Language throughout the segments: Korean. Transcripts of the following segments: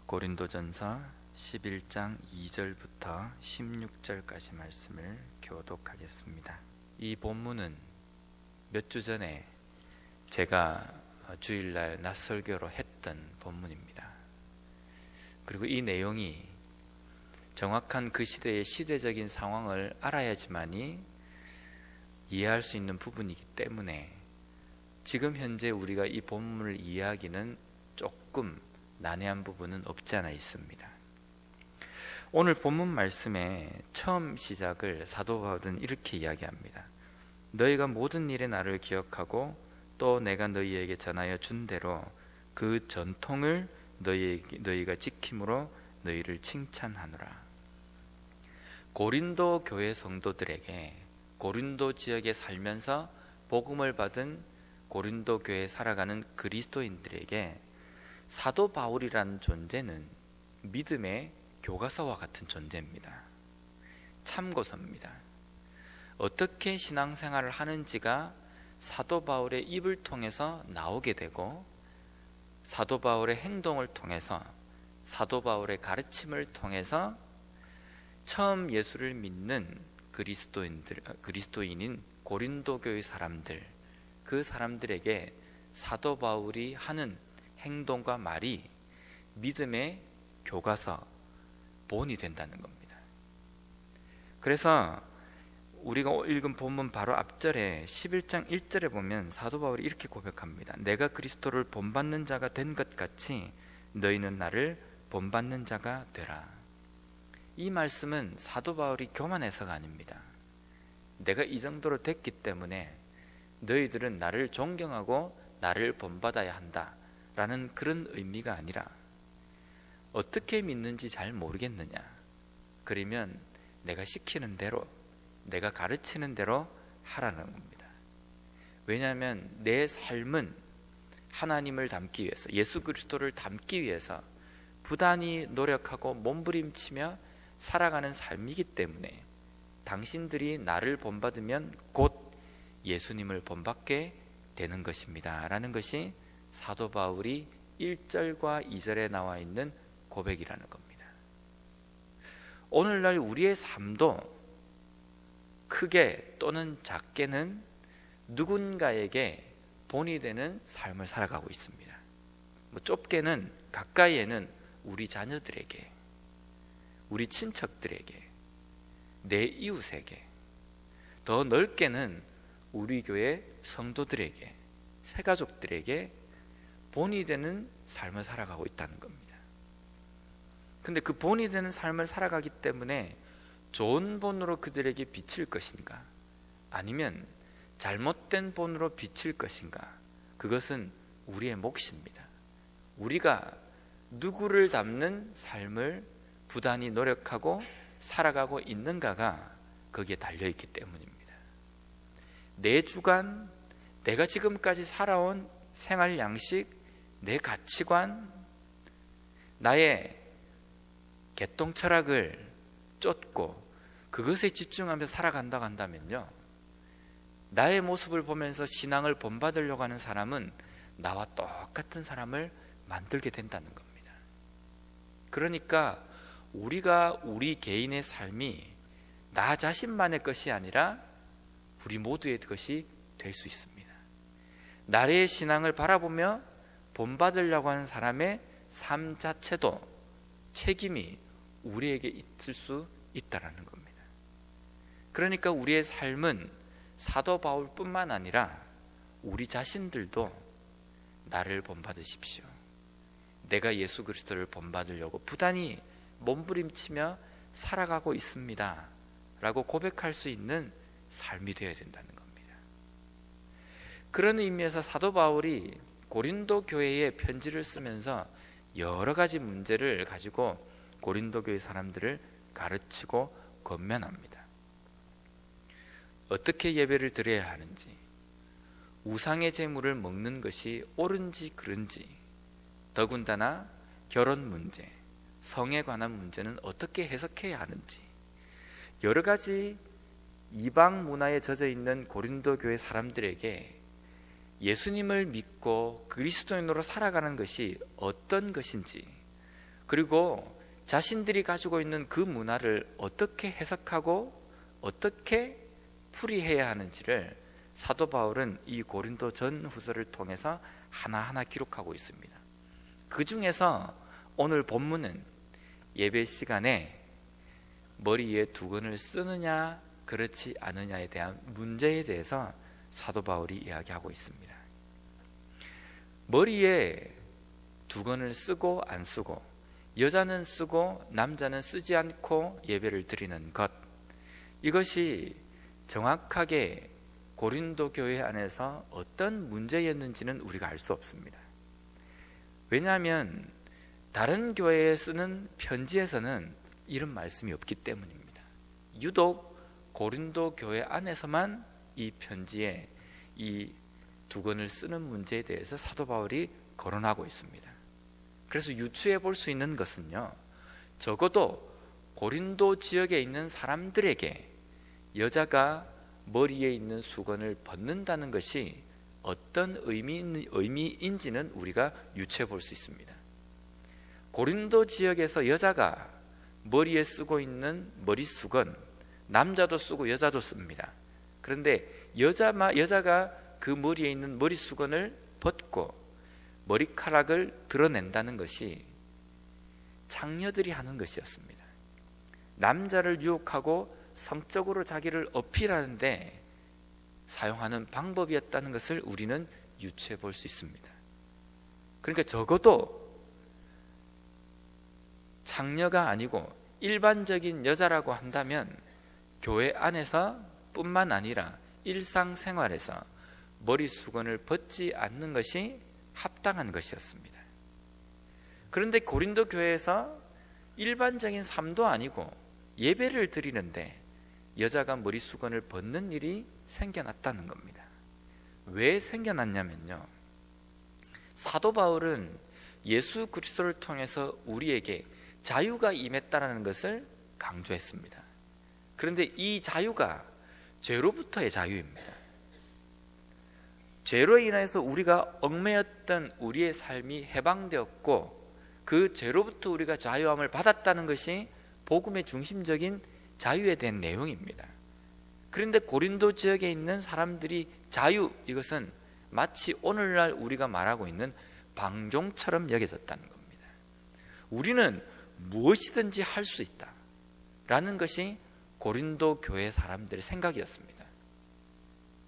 고린도전서 11장 2절부터 16절까지 말씀을 교독하겠습니다. 이 본문은 몇 주 전에 제가 주일날 낮설교로 했던 본문입니다. 그리고 이 내용이 정확한 그 시대의 시대적인 상황을 알아야지만이 이해할 수 있는 부분이기 때문에 지금 현재 우리가 이 본문을 이해하기는 조금 난해한 부분은 없지 않아 있습니다. 오늘 본문 말씀의 처음 시작을 사도 바울은 이렇게 이야기합니다. 너희가 모든 일에 나를 기억하고 또 내가 너희에게 전하여 준 대로 그 전통을 너희가 지킴으로 너희를 칭찬하노라. 고린도 교회 성도들에게 고린도 지역에 살면서 복음을 받은 고린도 교회에 살아가는 그리스도인들에게 사도 바울이라는 존재는 믿음의 교과서와 같은 존재입니다. 참고서입니다. 어떻게 신앙생활을 하는지가 사도 바울의 입을 통해서 나오게 되고 사도 바울의 행동을 통해서 사도 바울의 가르침을 통해서 처음 예수를 믿는 그리스도인인 고린도 교회 사람들, 그 사람들에게 사도 바울이 하는 행동과 말이 믿음의 교과서, 본이 된다는 겁니다. 그래서 우리가 읽은 본문 바로 앞절에 11장 1절에 보면 사도 바울이 이렇게 고백합니다. 내가 그리스도를 본받는 자가 된 것 같이 너희는 나를 본받는 자가 되라. 이 말씀은 사도 바울이 교만해서가 아닙니다. 내가 이 정도로 됐기 때문에 너희들은 나를 존경하고 나를 본받아야 한다 라는 그런 의미가 아니라 어떻게 믿는지 잘 모르겠느냐, 그러면 내가 시키는 대로, 내가 가르치는 대로 하라는 겁니다. 왜냐하면 내 삶은 하나님을 닮기 위해서, 예수 그리스도를 닮기 위해서 부단히 노력하고 몸부림치며 살아가는 삶이기 때문에 당신들이 나를 본받으면 곧 예수님을 본받게 되는 것입니다 라는 것이 사도 바울이 1절과 2절에 나와 있는 고백이라는 겁니다. 오늘날 우리의 삶도 크게 또는 작게는 누군가에게 본이 되는 삶을 살아가고 있습니다. 좁게는, 가까이에는 우리 자녀들에게, 우리 친척들에게, 내 이웃에게, 더 넓게는 우리 교회 성도들에게, 새가족들에게 본이 되는 삶을 살아가고 있다는 겁니다. 근데 그 본이 되는 삶을 살아가기 때문에 좋은 본으로 그들에게 비칠 것인가, 아니면 잘못된 본으로 비칠 것인가, 그것은 우리의 몫입니다. 우리가 누구를 닮는 삶을 부단히 노력하고 살아가고 있는가가 거기에 달려있기 때문입니다. 내 주관, 내가 지금까지 살아온 생활 양식, 내 가치관, 나의 개똥 철학을 쫓고 그것에 집중하면서 살아간다고 한다면요, 나의 모습을 보면서 신앙을 본받으려고 하는 사람은 나와 똑같은 사람을 만들게 된다는 겁니다. 그러니까 우리가 우리 개인의 삶이 나 자신만의 것이 아니라 우리 모두의 것이 될 수 있습니다. 나의 신앙을 바라보며 본받으려고 하는 사람의 삶 자체도 책임이 우리에게 있을 수 있다는 겁니다. 그러니까 우리의 삶은 사도 바울뿐만 아니라 우리 자신들도 나를 본받으십시오, 내가 예수 그리스도를 본받으려고 부단히 몸부림치며 살아가고 있습니다 라고 고백할 수 있는 삶이 되어야 된다는 겁니다. 그런 의미에서 사도 바울이 고린도 교회에 편지를 쓰면서 여러 가지 문제를 가지고 고린도 교회 사람들을 가르치고 권면합니다. 어떻게 예배를 드려야 하는지, 우상의 제물을 먹는 것이 옳은지 그른지, 더군다나 결혼 문제, 성에 관한 문제는 어떻게 해석해야 하는지, 여러 가지 이방 문화에 젖어 있는 고린도 교회 사람들에게 예수님을 믿고 그리스도인으로 살아가는 것이 어떤 것인지, 그리고 자신들이 가지고 있는 그 문화를 어떻게 해석하고 어떻게 풀이해야 하는지를 사도 바울은 이 고린도 전후서를 통해서 하나하나 기록하고 있습니다. 그 중에서 오늘 본문은 예배 시간에 머리 위에 두건을 쓰느냐 그렇지 않느냐에 대한 문제에 대해서 사도 바울이 이야기하고 있습니다. 머리에 두건을 쓰고 안 쓰고, 여자는 쓰고 남자는 쓰지 않고 예배를 드리는 것, 이것이 정확하게 고린도 교회 안에서 어떤 문제였는지는 우리가 알 수 없습니다. 왜냐하면 다른 교회에 쓰는 편지에서는 이런 말씀이 없기 때문입니다. 유독 고린도 교회 안에서만 이 편지에 이 두건을 쓰는 문제에 대해서 사도 바울이 거론하고 있습니다. 그래서 유추해 볼 수 있는 것은요, 적어도 고린도 지역에 있는 사람들에게 여자가 머리에 있는 수건을 벗는다는 것이 어떤 의미인지는 우리가 유추해 볼 수 있습니다. 고린도 지역에서 여자가 머리에 쓰고 있는 머리수건, 남자도 쓰고 여자도 씁니다. 그런데 여자가 그 머리에 있는 머리수건을 벗고 머리카락을 드러낸다는 것이 창녀들이 하는 것이었습니다. 남자를 유혹하고 성적으로 자기를 어필하는데 사용하는 방법이었다는 것을 우리는 유추해 볼 수 있습니다. 그러니까 적어도 창녀가 아니고 일반적인 여자라고 한다면 교회 안에서 뿐만 아니라 일상생활에서 머리수건을 벗지 않는 것이 합당한 것이었습니다. 그런데 고린도 교회에서 일반적인 삶도 아니고 예배를 드리는데 여자가 머리수건을 벗는 일이 생겨났다는 겁니다. 왜 생겨났냐면요, 사도 바울은 예수 그리스도를 통해서 우리에게 자유가 임했다는 것을 강조했습니다. 그런데 이 자유가 죄로부터의 자유입니다. 죄로 인해서 우리가 얽매였던 우리의 삶이 해방되었고 그 죄로부터 우리가 자유함을 받았다는 것이 복음의 중심적인 자유에 대한 내용입니다. 그런데 고린도 지역에 있는 사람들이 자유, 이것은 마치 오늘날 우리가 말하고 있는 방종처럼 여겨졌다는 겁니다. 우리는 무엇이든지 할 수 있다 라는 것이 고린도 교회 사람들의 생각이었습니다.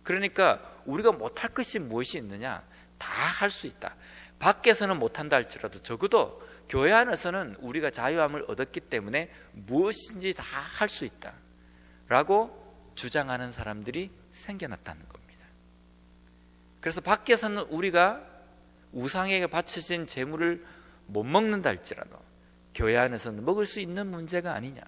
그러니까 우리가 못할 것이 무엇이 있느냐, 다 할 수 있다. 밖에서는 못한다 할지라도 적어도 교회 안에서는 우리가 자유함을 얻었기 때문에 무엇인지 다 할 수 있다 라고 주장하는 사람들이 생겨났다는 겁니다. 그래서 밖에서는 우리가 우상에게 바쳐진 재물을 못 먹는다 할지라도 교회 안에서는 먹을 수 있는 문제가 아니냐,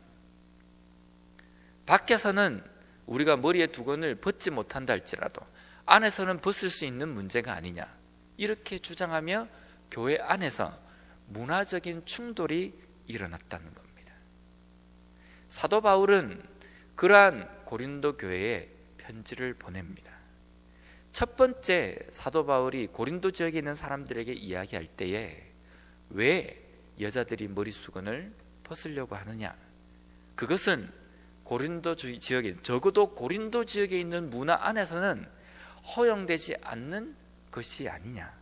밖에서는 우리가 머리에 두건을 벗지 못한다 할지라도 안에서는 벗을 수 있는 문제가 아니냐, 이렇게 주장하며 교회 안에서 문화적인 충돌이 일어났다는 겁니다. 사도 바울은 그러한 고린도 교회에 편지를 보냅니다. 첫 번째, 사도 바울이 고린도 지역에 있는 사람들에게 이야기할 때에 왜 여자들이 머리수건을 벗으려고 하느냐, 그것은 고린도 지역에, 적어도 고린도 지역에 있는 문화 안에서는 허용되지 않는 것이 아니냐,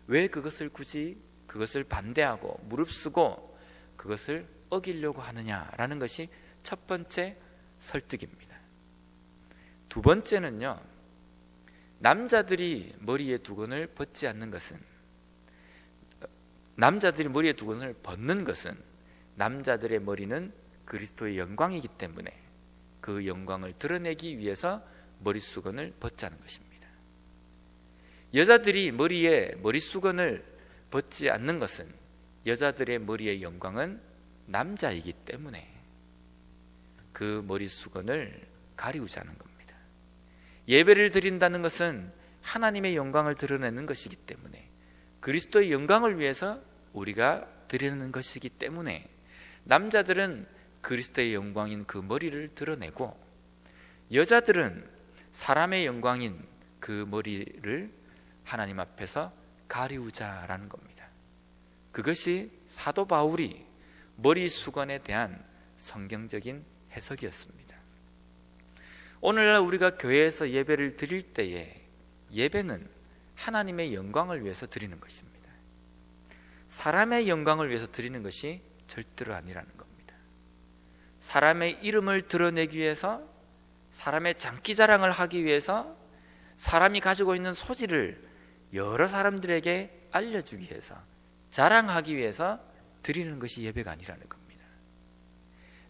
왜 그것을 굳이 그것을 반대하고 무릅쓰고 그것을 어기려고 하느냐라는 것이 첫 번째 설득입니다. 두 번째는요, 남자들이 머리에 두건을 벗지 않는 것은, 남자들이 머리에 두건을 벗는 것은 남자들의 머리는 그리스도의 영광이기 때문에 그 영광을 드러내기 위해서 머리수건을 벗자는 것입니다. 여자들이 머리에 머리수건을 벗지 않는 것은 여자들의 머리의 영광은 남자이기 때문에 그 머리수건을 가리우자는 겁니다. 예배를 드린다는 것은 하나님의 영광을 드러내는 것이기 때문에, 그리스도의 영광을 위해서 우리가 드리는 것이기 때문에 남자들은 그리스도의 영광인 그 머리를 드러내고 여자들은 사람의 영광인 그 머리를 하나님 앞에서 가리우자라는 겁니다. 그것이 사도 바울이 머리 수건에 대한 성경적인 해석이었습니다. 오늘날 우리가 교회에서 예배를 드릴 때에 예배는 하나님의 영광을 위해서 드리는 것입니다. 사람의 영광을 위해서 드리는 것이 절대로 아니라는 겁니다. 사람의 이름을 드러내기 위해서, 사람의 장기자랑을 하기 위해서, 사람이 가지고 있는 소질을 여러 사람들에게 알려주기 위해서, 자랑하기 위해서 드리는 것이 예배가 아니라는 겁니다.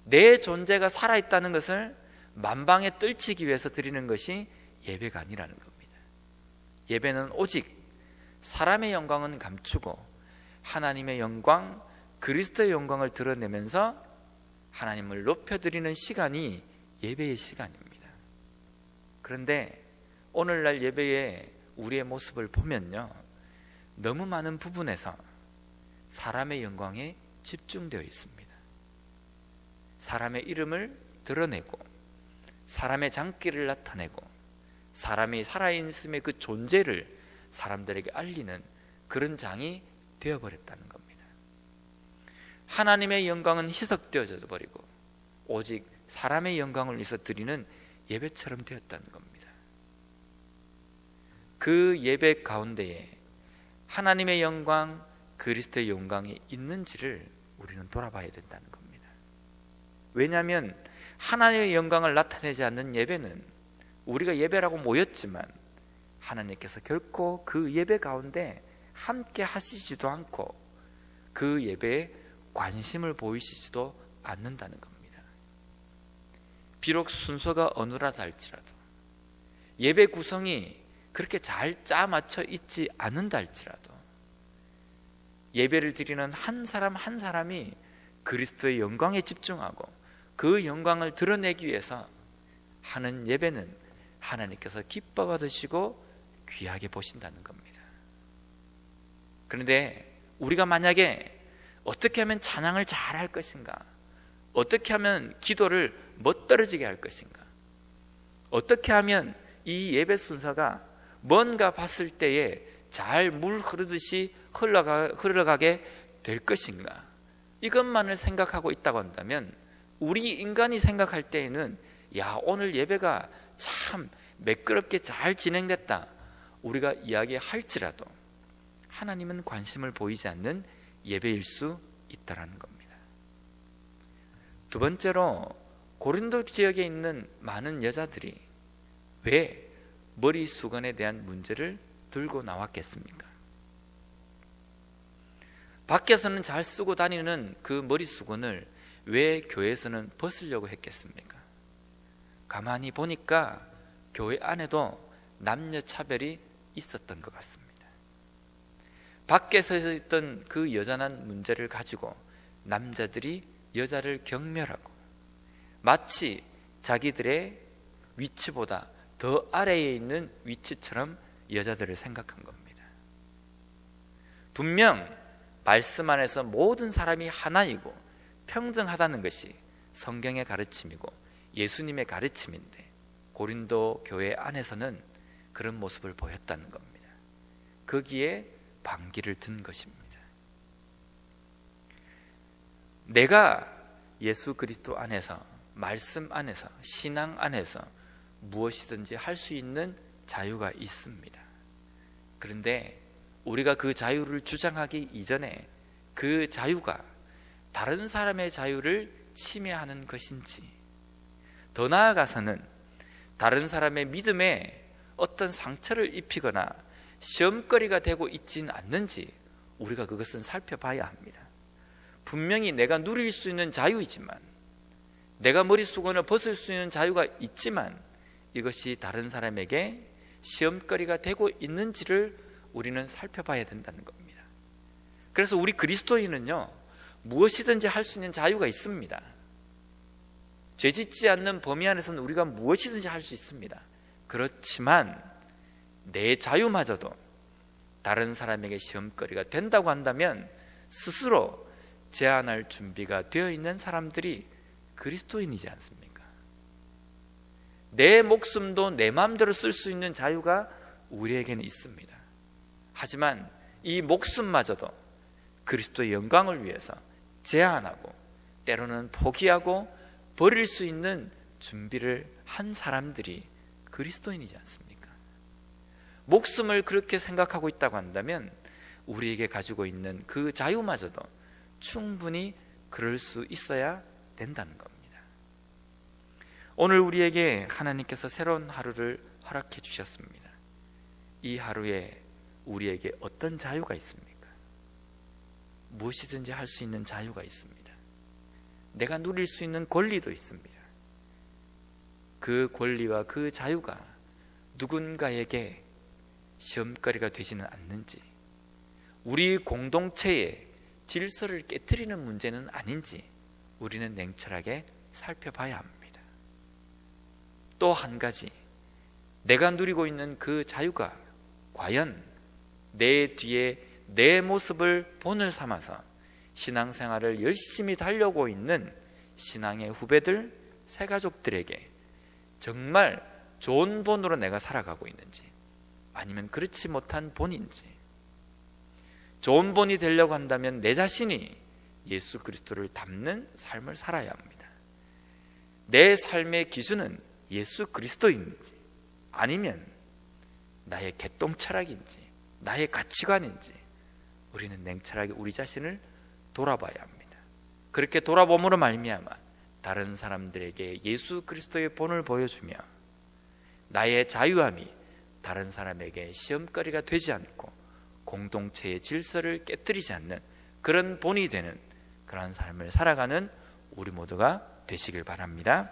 내 존재가 살아있다는 것을 만방에 떨치기 위해서 드리는 것이 예배가 아니라는 겁니다. 예배는 오직 사람의 영광은 감추고 하나님의 영광, 그리스도의 영광을 드러내면서 하나님을 높여드리는 시간이 예배의 시간입니다. 그런데 오늘날 예배의 우리의 모습을 보면요, 너무 많은 부분에서 사람의 영광에 집중되어 있습니다. 사람의 이름을 드러내고 사람의 장기를 나타내고 사람이 살아있음의 그 존재를 사람들에게 알리는 그런 장이 되어버렸다는 겁니다. 하나님의 영광은 희석되어져 버리고 오직 사람의 영광을 위해서 드리는 예배처럼 되었다는 겁니다. 그 예배 가운데에 하나님의 영광, 그리스도의 영광이 있는지를 우리는 돌아봐야 된다는 겁니다. 왜냐하면 하나님의 영광을 나타내지 않는 예배는 우리가 예배라고 모였지만 하나님께서 결코 그 예배 가운데 함께 하시지도 않고 그 예배에 관심을 보이시지도 않는다는 겁니다. 비록 순서가 어느라다 할지라도, 예배 구성이 그렇게 잘 짜맞춰 있지 않는다 할지라도, 예배를 드리는 한 사람 한 사람이 그리스도의 영광에 집중하고 그 영광을 드러내기 위해서 하는 예배는 하나님께서 기뻐 받으시고 귀하게 보신다는 겁니다. 그런데 우리가 만약에 어떻게 하면 찬양을 잘 할 것인가, 어떻게 하면 기도를 멋들어지게 할 것인가, 어떻게 하면 이 예배 순서가 뭔가 봤을 때에 잘 물 흐르듯이 흘러가게 될 것인가, 이것만을 생각하고 있다고 한다면 우리 인간이 생각할 때에는 야, 오늘 예배가 참 매끄럽게 잘 진행됐다 우리가 이야기할지라도 하나님은 관심을 보이지 않는 예배일 수 있다는 겁니다. 두 번째로, 고린도 지역에 있는 많은 여자들이 왜 머리 수건에 대한 문제를 들고 나왔겠습니까? 밖에서는 잘 쓰고 다니는 그 머리 수건을 왜 교회에서는 벗으려고 했겠습니까? 가만히 보니까 교회 안에도 남녀 차별이 있었던 것 같습니다. 밖에서 있던 그 여잔한 문제를 가지고 남자들이 여자를 경멸하고 마치 자기들의 위치보다 더 아래에 있는 위치처럼 여자들을 생각한 겁니다. 분명 말씀 안에서 모든 사람이 하나이고 평등하다는 것이 성경의 가르침이고 예수님의 가르침인데 고린도 교회 안에서는 그런 모습을 보였다는 겁니다. 거기에 반기를 든 것입니다. 내가 예수 그리스도 안에서, 말씀 안에서, 신앙 안에서 무엇이든지 할 수 있는 자유가 있습니다. 그런데 우리가 그 자유를 주장하기 이전에 그 자유가 다른 사람의 자유를 침해하는 것인지, 더 나아가서는 다른 사람의 믿음에 어떤 상처를 입히거나 시험거리가 되고 있지는 않는지 우리가 그것은 살펴봐야 합니다. 분명히 내가 누릴 수 있는 자유이지만, 내가 머리수건을 벗을 수 있는 자유가 있지만 이것이 다른 사람에게 시험거리가 되고 있는지를 우리는 살펴봐야 된다는 겁니다. 그래서 우리 그리스도인은요, 무엇이든지 할 수 있는 자유가 있습니다. 죄짓지 않는 범위 안에서는 우리가 무엇이든지 할 수 있습니다. 그렇지만 내 자유마저도 다른 사람에게 시험거리가 된다고 한다면 스스로 제한할 준비가 되어 있는 사람들이 그리스도인이지 않습니까? 내 목숨도 내 마음대로 쓸 수 있는 자유가 우리에게는 있습니다. 하지만 이 목숨마저도 그리스도의 영광을 위해서 제한하고 때로는 포기하고 버릴 수 있는 준비를 한 사람들이 그리스도인이지 않습니까? 목숨을 그렇게 생각하고 있다고 한다면 우리에게 가지고 있는 그 자유마저도 충분히 그럴 수 있어야 된다는 겁니다. 오늘 우리에게 하나님께서 새로운 하루를 허락해 주셨습니다. 이 하루에 우리에게 어떤 자유가 있습니까? 무엇이든지 할 수 있는 자유가 있습니다. 내가 누릴 수 있는 권리도 있습니다. 그 권리와 그 자유가 누군가에게 시험거리가 되지는 않는지, 우리 공동체의 질서를 깨트리는 문제는 아닌지 우리는 냉철하게 살펴봐야 합니다. 또 한 가지, 내가 누리고 있는 그 자유가 과연 내 뒤에 내 모습을 본을 삼아서 신앙생활을 열심히 달려오고 있는 신앙의 후배들, 새가족들에게 정말 좋은 본으로 내가 살아가고 있는지, 아니면 그렇지 못한 본인지. 좋은 본이 되려고 한다면 내 자신이 예수 그리스도를 닮는 삶을 살아야 합니다. 내 삶의 기준은 예수 그리스도인지, 아니면 나의 개똥철학인지, 나의 가치관인지 우리는 냉철하게 우리 자신을 돌아봐야 합니다. 그렇게 돌아봄으로 말미암아 다른 사람들에게 예수 그리스도의 본을 보여주며 나의 자유함이 다른 사람에게 시험거리가 되지 않고 공동체의 질서를 깨뜨리지 않는 그런 본이 되는 그런 삶을 살아가는 우리 모두가 되시길 바랍니다.